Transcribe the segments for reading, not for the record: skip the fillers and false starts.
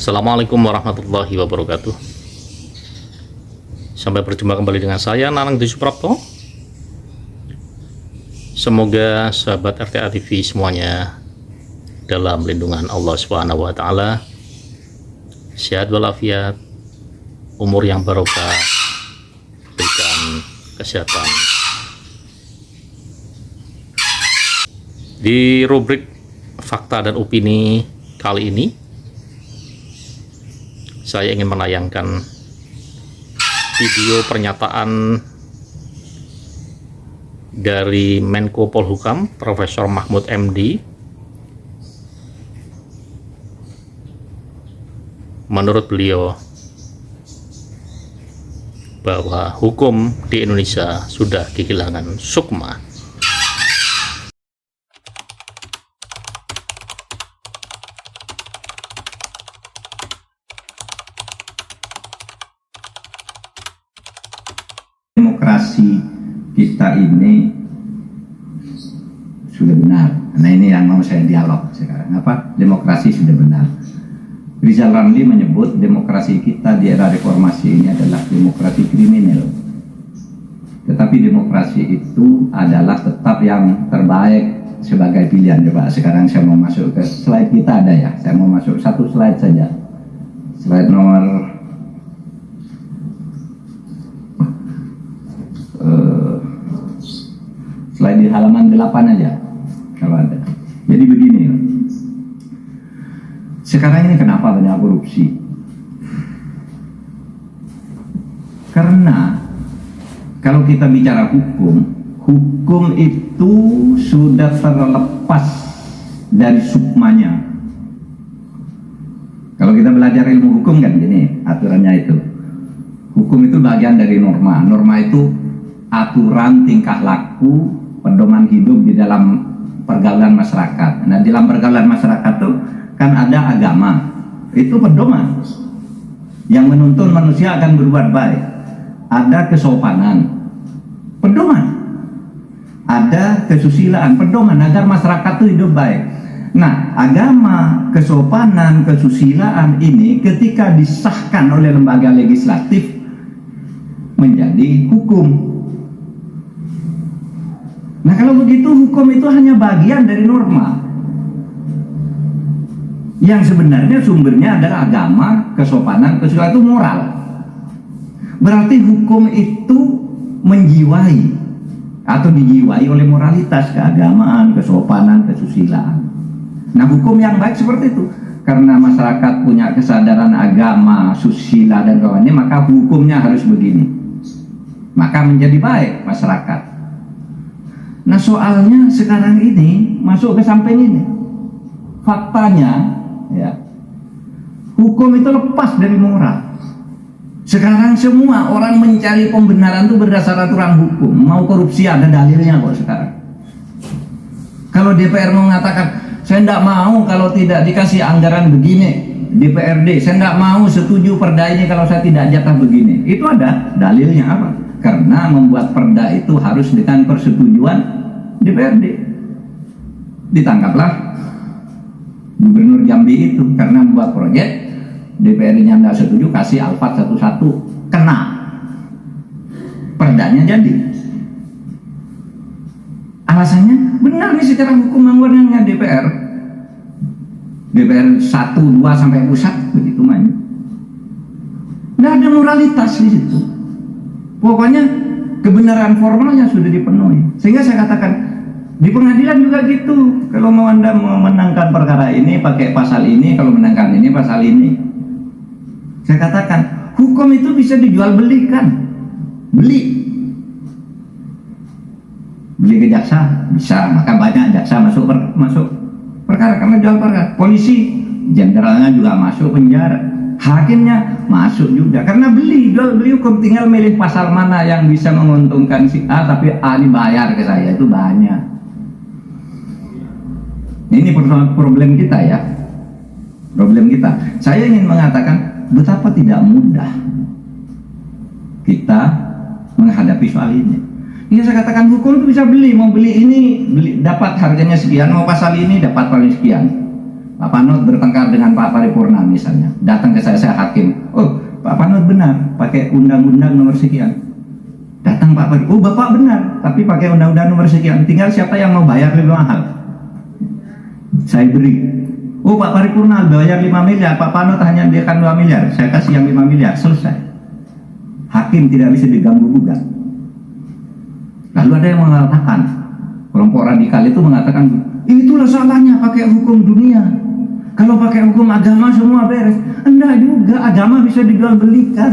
Assalamualaikum warahmatullahi wabarakatuh. Sampai berjumpa kembali dengan saya Nanang Dwi Suprapto. Semoga sahabat RTA TV semuanya dalam lindungan Allah Subhanahu wa taala, sehat walafiat, umur yang barokah, berikan kesehatan. Di rubrik fakta dan opini kali ini, saya ingin menayangkan video pernyataan dari Menko Polhukam Profesor Mahfud MD. Menurut beliau bahwa hukum di Indonesia sudah kehilangan sukma. Demokrasi kita ini sudah benar. Nah, ini yang mau saya dialog sekarang. Apa? Demokrasi sudah benar. Rizal Ramli menyebut demokrasi kita di era reformasi ini adalah demokrasi kriminal. Tetapi demokrasi itu adalah tetap yang terbaik sebagai pilihan. Coba sekarang saya mau masuk ke slide kita, ada ya? Saya mau masuk satu slide saja. Slide nomor slide di halaman 8 aja kalau ada. Jadi begini, sekarang ini kenapa banyak korupsi? Karena kalau kita bicara hukum itu sudah terlepas dari sukmanya. Kalau kita belajar ilmu hukum kan gini aturannya itu, hukum itu bagian dari norma. Norma itu aturan tingkah laku, pedoman hidup di dalam pergaulan masyarakat. Nah, di dalam pergaulan masyarakat itu kan ada agama, itu pedoman yang menuntun manusia akan berbuat baik. Ada kesopanan, pedoman. Ada kesusilaan, pedoman agar masyarakat itu hidup baik. Nah, agama, kesopanan, kesusilaan ini ketika disahkan oleh lembaga legislatif menjadi hukum. Nah, kalau begitu hukum itu hanya bagian dari norma yang sebenarnya sumbernya adalah agama, kesopanan, kesusilaan itu moral. Berarti hukum itu menjiwai atau dijiwai oleh moralitas, keagamaan, kesopanan, kesusilaan. Nah, hukum yang baik seperti itu. Karena masyarakat punya kesadaran agama, susila dan kawannya, maka hukumnya harus begini. Maka menjadi baik masyarakat. Nah, soalnya sekarang ini masuk ke samping ini. Faktanya, ya, hukum itu lepas dari moral. Sekarang semua orang mencari pembenaran itu berdasar aturan hukum. Mau korupsi ada dalilnya kok sekarang. Kalau DPR mau mengatakan, saya tidak mau kalau tidak dikasih anggaran begini, DPRD, saya tidak mau setuju perda ini kalau saya tidak jatah begini. Itu ada dalilnya apa? Karena membuat perda itu harus dengan persetujuan DPRD. Ditangkaplah Gubernur Jambi itu karena membuat proyek, DPRD-nya tidak setuju, kasih Alphard 11, kena. Perdanya jadi. Alasannya benar nih sekarang hukum anggarannya DPR 1, 2 sampai pusat begitu main. Tidak ada moralitas di situ. Pokoknya kebenaran formalnya sudah dipenuhi. Sehingga saya katakan di pengadilan juga gitu. Kalau mau Anda memenangkan perkara ini pakai pasal ini, kalau menangkan ini pasal ini. Saya katakan hukum itu bisa dijual belikan. Beli ke jaksa bisa, maka banyak jaksa masuk perkara karena jual perkara. Polisi jenderalnya juga masuk penjara. Hakimnya masuk juga karena beli hukum, tinggal milih pasal mana yang bisa menguntungkan si A tapi A dibayar ke saya, itu banyak. Ini problem kita ya, problem kita. Saya ingin mengatakan betapa tidak mudah kita menghadapi soal ini. Ini saya katakan hukum itu bisa beli, mau beli ini dapat harganya sekian, mau pasal ini dapat paling sekian. Pak Panut bertengkar dengan Pak Paripurna misalnya, datang ke saya hakim, oh Pak Panut benar, pakai undang-undang nomor sekian. Datang Pak Paripurna, oh Bapak benar, tapi pakai undang-undang nomor sekian. Tinggal siapa yang mau bayar lebih mahal, saya beri. Oh Pak Paripurna bayar 5 miliar, Pak Panut hanya biarkan 2 miliar, saya kasih yang 5 miliar, selesai. Hakim tidak bisa diganggu gugat. Lalu ada yang mengatakan, kelompok radikal itu mengatakan, itulah salahnya pakai hukum dunia. Kalau pakai hukum agama semua beres. Enggak juga, agama bisa dijual belikan.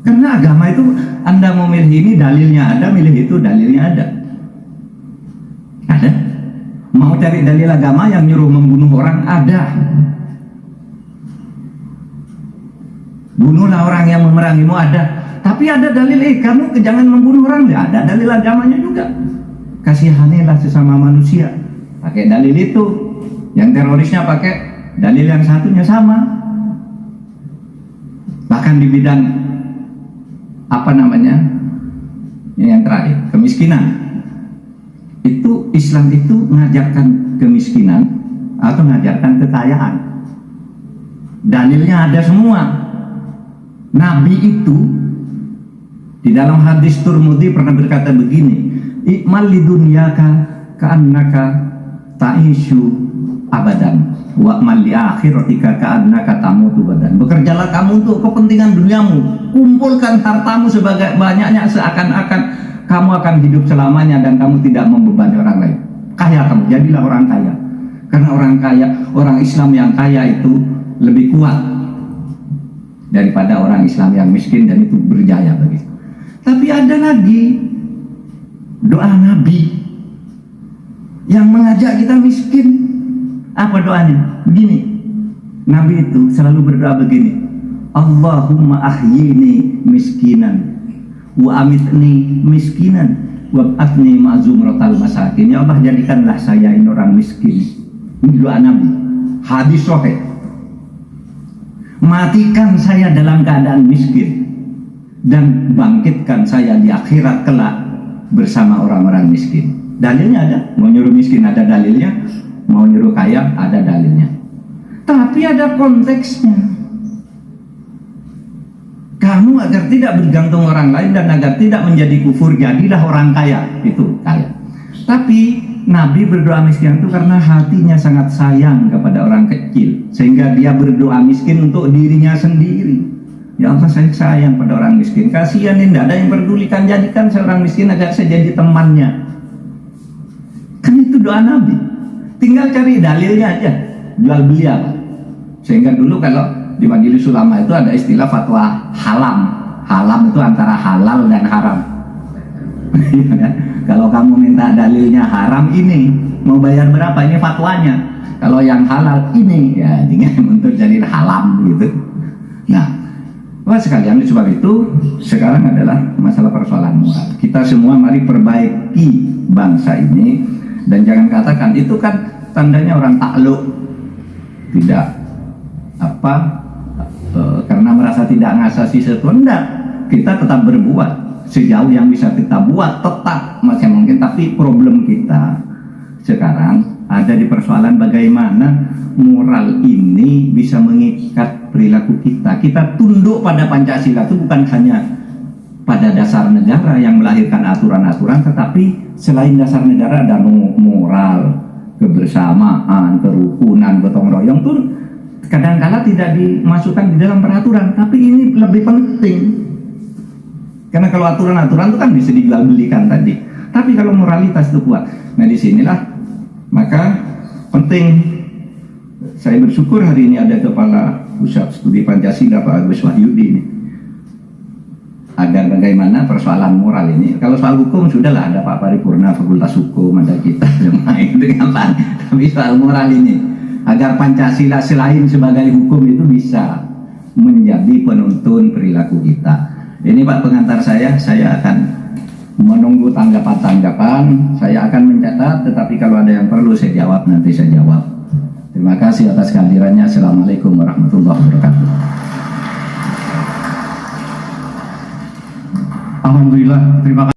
Karena agama itu Anda mau milih ini dalilnya ada, milih itu dalilnya ada. Ada. Mau cari dalil agama yang nyuruh membunuh orang ada. Bunuhlah orang yang memerangimu ada. Tapi ada dalil kamu jangan membunuh orang, ada dalil agamanya juga. Kasihanilah sesama manusia. Pakai dalil itu. Yang terorisnya pakai dalil yang satunya sama. Bahkan di bidang apa namanya, yang terakhir, kemiskinan. Itu Islam itu mengajarkan kemiskinan atau mengajarkan kekayaan. Dalilnya ada semua. Nabi itu di dalam hadis Turmudi pernah berkata begini, ikmal lidunyaka ka'annaka ta'ishu abadan wa'mal li akhiratika ka'annaka tamutu badan. Bekerjalah kamu untuk kepentingan duniamu, kumpulkan hartamu sebagai banyaknya seakan-akan kamu akan hidup selamanya dan kamu tidak membebani orang lain. Kaya kamu, jadilah orang kaya. Karena orang kaya, orang Islam yang kaya itu lebih kuat daripada orang Islam yang miskin dan itu berjaya begitu. Tapi ada lagi doa Nabi yang mengajak kita miskin. Apa doanya? Begini, Nabi itu selalu berdoa begini, Allahumma ahyini miskinan wa amitni miskinan wa atni ma'zumratal masakin. Ya Allah, jadikanlah saya ini orang miskin. Ini doa Nabi, hadis sahih. Matikan saya dalam keadaan miskin dan bangkitkan saya di akhirat kelak bersama orang-orang miskin. Dalilnya ada, mau nyuruh miskin ada dalilnya, mau nyuruh kaya ada dalilnya. Tapi ada konteksnya. Kamu agar tidak bergantung orang lain dan agar tidak menjadi kufur, jadilah orang kaya. Itu kaya. Tapi Nabi berdoa miskin itu karena hatinya sangat sayang kepada orang kecil, sehingga dia berdoa miskin untuk dirinya sendiri. Ya Allah, saya sayang pada orang miskin, kasihan ini tidak ada yang pedulikan, jadikan seorang miskin agar saya jadi temannya. Kan itu doa Nabi. Tinggal cari dalilnya aja, jual beli apa. Sehingga dulu kalau di Majelis Ulama itu ada istilah fatwa halam. Halam itu antara halal dan haram. Kalau kamu minta dalilnya haram ini, mau bayar berapa? Ini fatwanya. Kalau yang halal ini, ya tinggal untuk jadi halam gitu. Nah, sekalian sebab itu sekarang adalah masalah persoalan moral. Kita semua mari perbaiki bangsa ini. Dan jangan katakan itu kan tandanya orang takluk, tidak karena merasa tidak ngasasi sesuatu. Enggak, kita tetap berbuat sejauh yang bisa kita buat, tetap macam mungkin. Tapi problem kita sekarang ada di persoalan bagaimana moral ini bisa mengikat perilaku kita. Kita tunduk pada Pancasila itu bukan hanya pada dasar negara yang melahirkan aturan-aturan, tetapi selain dasar negara ada moral, kebersamaan, kerukunan, gotong royong tuh kadang-kala tidak dimasukkan di dalam peraturan, tapi ini lebih penting. Karena kalau aturan-aturan itu kan bisa dijual belikan tadi, tapi kalau moralitas itu kuat. Nah disinilah maka penting. Saya bersyukur hari ini ada Kepala Pusat Studi Pancasila Pak Agus Wahyudi ini, agar bagaimana persoalan moral ini. Kalau soal hukum sudahlah ada Pak Paripurna Fakultas Hukum, ada kita semua itu gampang. Tapi soal moral ini, agar Pancasila selain sebagai hukum itu bisa menjadi penuntun perilaku kita. Ini Pak pengantar saya akan menunggu tanggapan-tanggapan. Saya akan mencatat, tetapi kalau ada yang perlu saya jawab, nanti saya jawab. Terima kasih atas kehadirannya. Assalamualaikum warahmatullahi wabarakatuh. Alhamdulillah, terima kasih.